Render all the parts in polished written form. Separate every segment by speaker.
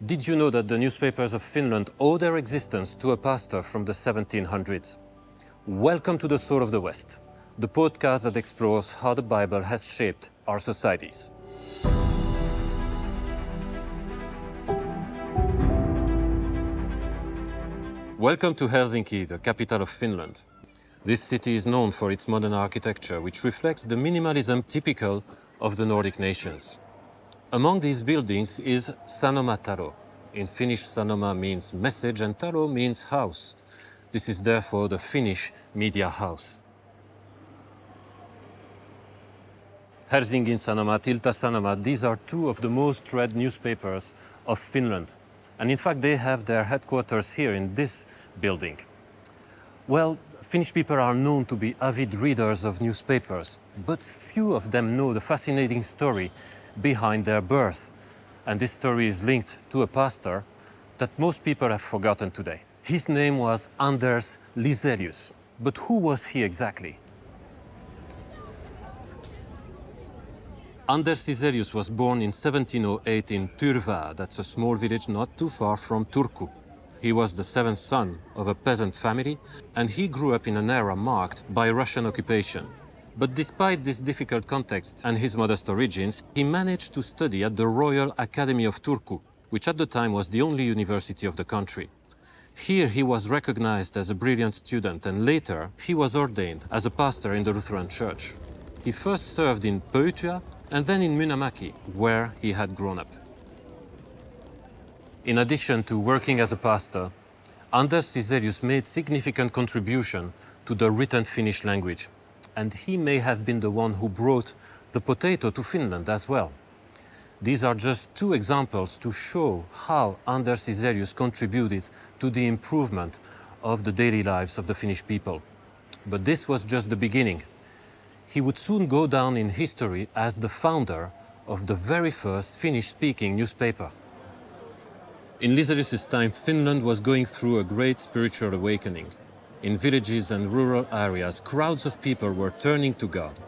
Speaker 1: Did you know that the newspapers of Finland owe their existence to a pastor from the 1700s? Welcome to The Soul of the West, the podcast that explores how the Bible has shaped our societies. Welcome to Helsinki, the capital of Finland. This city is known for its modern architecture, which reflects the minimalism typical of the Nordic nations. Among these buildings is Sanomatalo. In Finnish, Sanoma means message and Talo means house. This is therefore the Finnish media house. Helsingin Sanomat, Ilta-Sanomat, these are two of the most read newspapers of Finland. And in fact, they have their headquarters here in this building. Well, Finnish people are known to be avid readers of newspapers, but few of them know the fascinating story behind their birth. And this story is linked to a pastor that most people have forgotten today. His name was Anders Liselius. But who was he exactly? Anders Liselius was born in 1708 in Tyrvää, that's a small village not too far from Turku. He was the seventh son of a peasant family, and he grew up in an era marked by Russian occupation. But despite this difficult context and his modest origins, he managed to study at the Royal Academy of Turku, which at the time was the only university of the country. Here he was recognized as a brilliant student, and later he was ordained as a pastor in the Lutheran Church. He first served in Pöytyä and then in Mynämäki, where he had grown up. In addition to working as a pastor, Anders Liselius made significant contribution to the written Finnish language. And he may have been the one who brought the potato to Finland as well. These are just two examples to show how Anders Liselius contributed to the improvement of the daily lives of the Finnish people. But this was just the beginning. He would soon go down in history as the founder of the very first Finnish-speaking newspaper. In Liselius's time, Finland was going through a great spiritual awakening. In villages and rural areas, crowds of people were turning to God.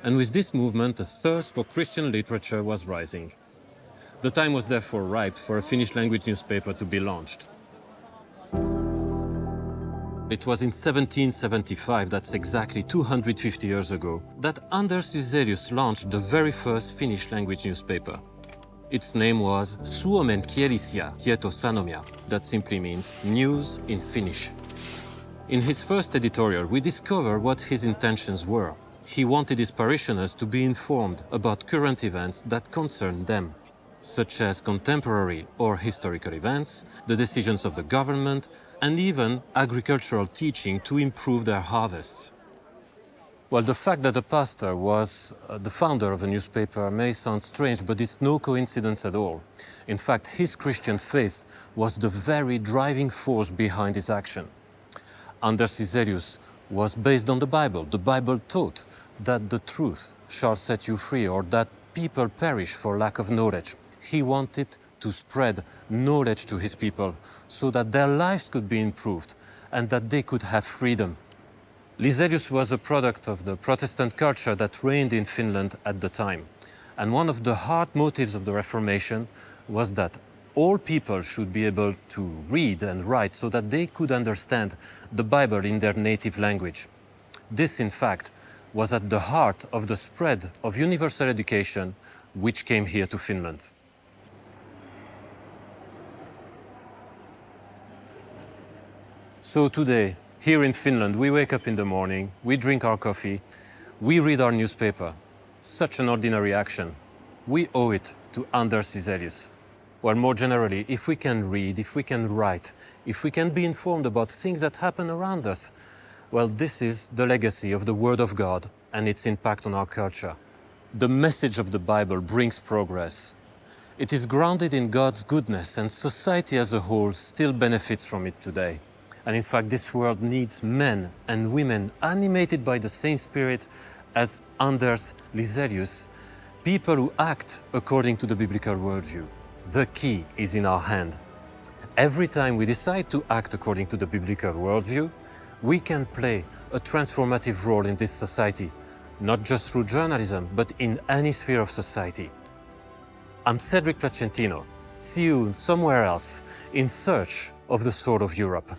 Speaker 1: And with this movement, a thirst for Christian literature was rising. The time was therefore ripe for a Finnish-language newspaper to be launched. It was in 1775, that's exactly 250 years ago, that Anders Liselius launched the very first Finnish-language newspaper. Its name was Suomenkielisiä Tietosanomia, that simply means news in Finnish. In his first editorial, we discover what his intentions were. He wanted his parishioners to be informed about current events that concern them, such as contemporary or historical events, the decisions of the government, and even agricultural teaching to improve their harvests. Well, the fact that a pastor was the founder of a newspaper may sound strange, but it's no coincidence at all. In fact, his Christian faith was the very driving force behind his action. Anders Liselius was based on the Bible. The Bible taught that the truth shall set you free, or that people perish for lack of knowledge. He wanted to spread knowledge to his people so that their lives could be improved and that they could have freedom. Liselius was a product of the Protestant culture that reigned in Finland at the time. And one of the heart motives of the Reformation was that all people should be able to read and write so that they could understand the Bible in their native language. This, in fact, was at the heart of the spread of universal education, which came here to Finland. So today, here in Finland, we wake up in the morning, we drink our coffee, we read our newspaper. Such an ordinary action. We owe it to Anders Liselius. Well, more generally, if we can read, if we can write, if we can be informed about things that happen around us, well, this is the legacy of the Word of God and its impact on our culture. The message of the Bible brings progress. It is grounded in God's goodness, and society as a whole still benefits from it today. And in fact, this world needs men and women animated by the same spirit as Anders Liselius, people who act according to the biblical worldview. The key is in our hand. Every time we decide to act according to the biblical worldview, we can play a transformative role in this society, not just through journalism, but in any sphere of society. I'm Cedric Placentino, See you somewhere else in search of the Sword of Europe.